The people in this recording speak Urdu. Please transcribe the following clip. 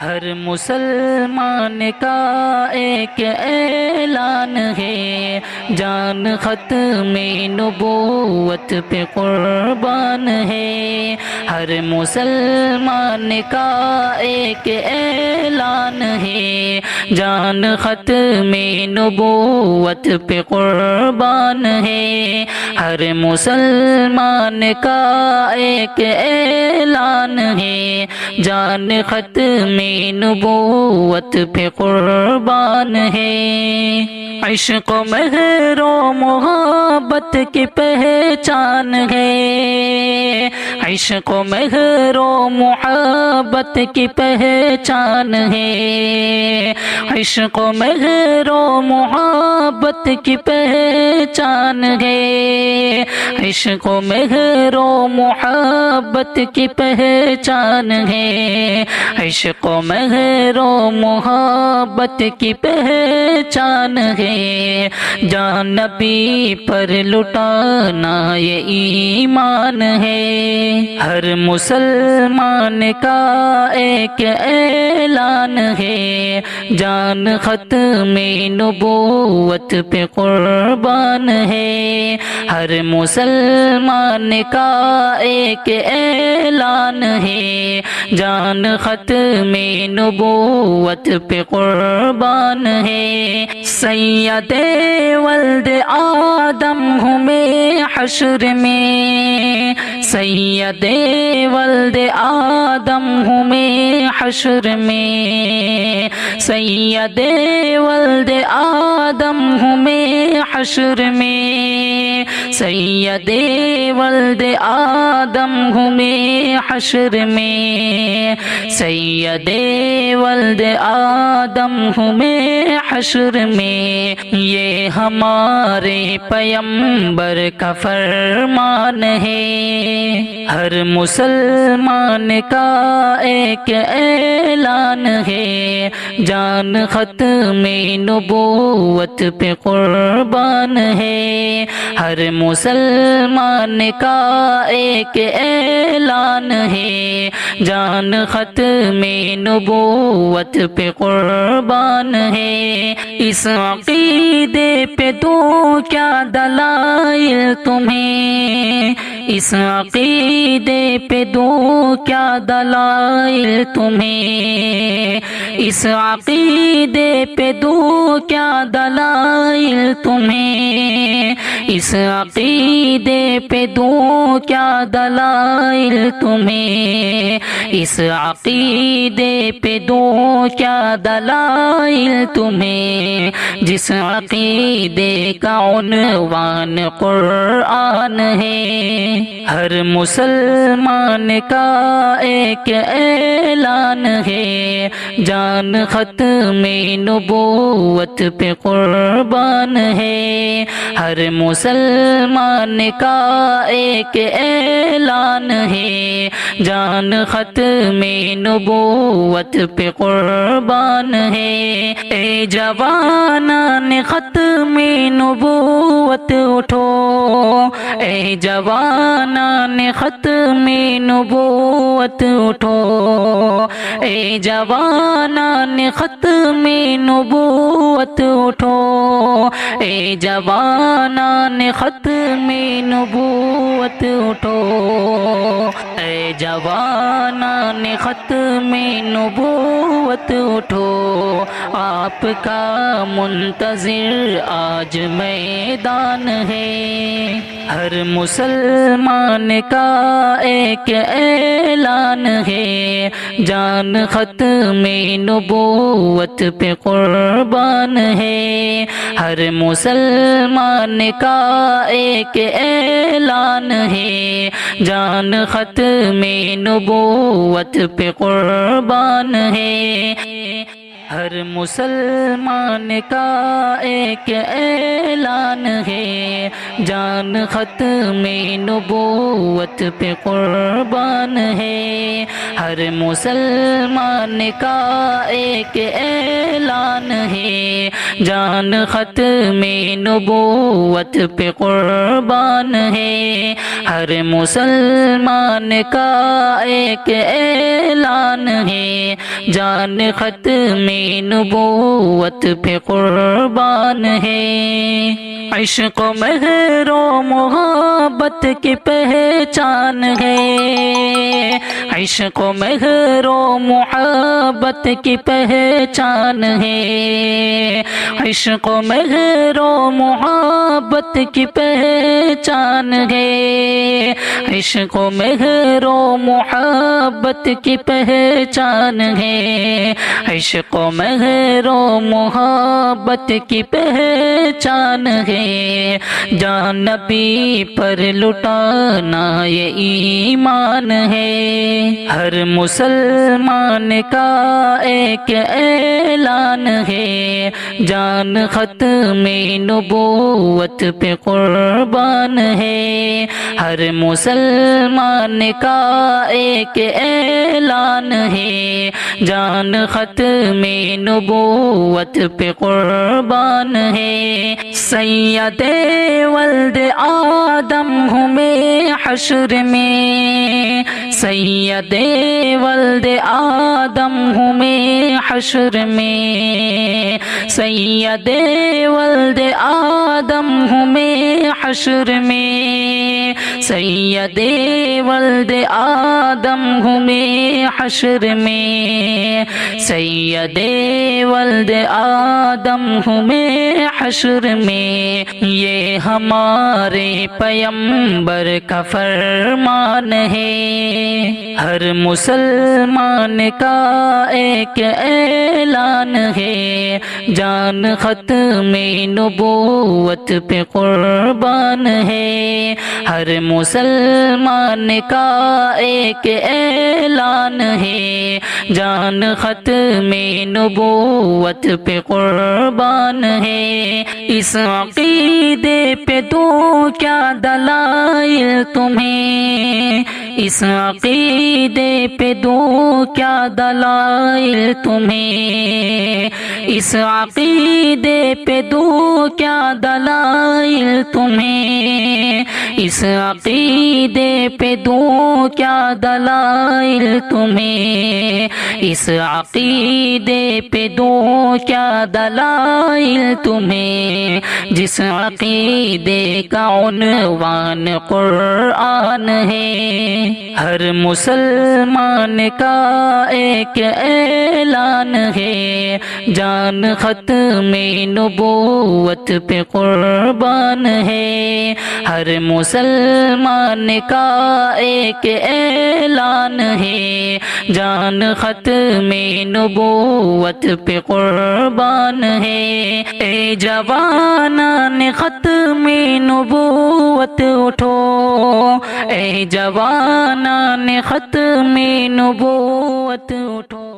ہر مسلمان کا ایک اعلان ہے، جان ختم نبوت پہ قربان ہے۔ ہر مسلمان کا ایک اعلان ہے، جان ختم نبوت پہ قربان ہے۔ ہر مسلمان کا ایک اعلان ہے، جان ختم نبوت پہ قربان ہے۔ عشق و مہر و محبت کی پہچان ہے، عشق و مہر و محبت کی پہچان ہے، عشق و مہر و محبت کی پہچان ہے، عشق و مہر و محبت کی پہچان ہے، عشق و مہر و محبت کی پہچان ہے۔ جان نبی پر لٹانا یہ ایمان ہے، ہر مسلمان کا ایک اعلان ہے، جان ختم نبوت پہ قربان ہے۔ ہر مسلمان کا ایک اعلان ہے، جان ختم نبوت پہ قربان ہے۔ سید ولد آدم ہوں میں حشر میں، سید ولد آدم ہوں میں حشر میں، سید ولد آدم ہوں میں حشر میں، سید ولد آدم ہوں میں حشر میں، سید ولد آدم ہوں میں حشر میں۔ یہ ہمارے پیغمبر کا فرمان ہے، ہر مسلمان کا ایک اعلان ہے، جان ختم نبوت پہ قربان ہے۔ ہر مسلمان کا ایک اعلان ہے، جان ختم نبوت پہ قربان ہے۔ اس عقیدے پہ دوں کیا دلائل تمہیں، اس عقیدے پہ دوں کیا دلائل تمہیں، اس عقیدے پہ دوں کیا دلائل تمہیں، اس عقیدے پہ دوں کیا دلائل تمہیں، اس عقیدے پہ دوں کیا دلائل تمہیں، جس عقیدے کا عنوان قرآن ہے۔ ہر مسلمان کا ایک اعلان ہے، جان ختم نبوت پہ قربان ہے۔ ہر مسلمان کا ایک اعلان ہے، جان ختم نبوت پہ قربان ہے۔ اے جوانان ختم نبوت اٹھو، اے جوانان ختم نبوت اٹھو، اے جوانان ختم نبوت اٹھو، اے جوانان ختم نبوت اٹھو، اے جوانان ختم نبوت اٹھو، آپ کا منتظر آج میدان ہے۔ ہر مسلمان کا ایک اعلان ہے، جان ختم نبوت پہ قربان ہے۔ ہر مسلمان کا ایک اعلان ہے، جان ختم نبوت پہ قربان ہے۔ ہر مسلمان کا ایک اعلان ہے، جان ختم نبوت پہ قربان ہے۔ ہر مسلمان کا ایک اعلان ہے، جان ختم نبوت پہ قربان ہے۔ ہر مسلمان کا ایک اعلان ہے، جان ختم نبوت پہ قربان ہے۔ عشق و مہر و محبت کی پہچان ہے، عشق و مہر و محبت کی پہچان ہے، عشق و مہر و محبت کی پہچان ہے، عشق و مہر و محبت کی پہچان ہے، عشق و مہر و محبت کی پہچان ہے۔ جان نبی پر لٹانا یہ ایمان ہے، ہر مسلمان کا ایک اعلان ہے، جان ختم نبوت پہ قربان ہے۔ ہر مسلمان کا ایک اعلان ہے، جان ختم نبوت پہ قربان ہے۔ سید ولد آدم ہوں میں حشر میں، سید ولد آدم ہوں میں حشر میں، سید ولد آدم ہوں میں حشر میں، سید ولد آدم ہوں میں حشر میں، سید ولد آدم ہوں میں حشر میں۔ یہ ہمارے پیمبر کا فرمان ہے، ہر مسلمان کا ایک اعلان ہے، جان ختم نبوت پہ قربان ہے۔ ہر مسلمان کا ایک اعلان ہے، جان ختم نبوت پہ قربان ہے۔ اس عقیدے پہ دوں کیا دلائل تمہیں، اس عقیدے پہ دوں کیا دلائل تمہیں، اس عقیدے پہ دوں کیا دلائل تمہیں، اس عقیدے پہ دوں کیا دلائل تمہیں، اس عقیدے پہ دوں کیا دلائل تمہیں، جس عقیدے کا عنوان قرآن ہے۔ ہر مسلمان کا ایک اعلان ہے، جان ختم نبوت پہ قربان ہے۔ ہر مسلمان کا ایک اعلان ہے، جان ختم نبوت پہ قربان ہے۔ اے جوانان ختم نبوت اٹھو، اے جوانان ختم نبوت اٹھو۔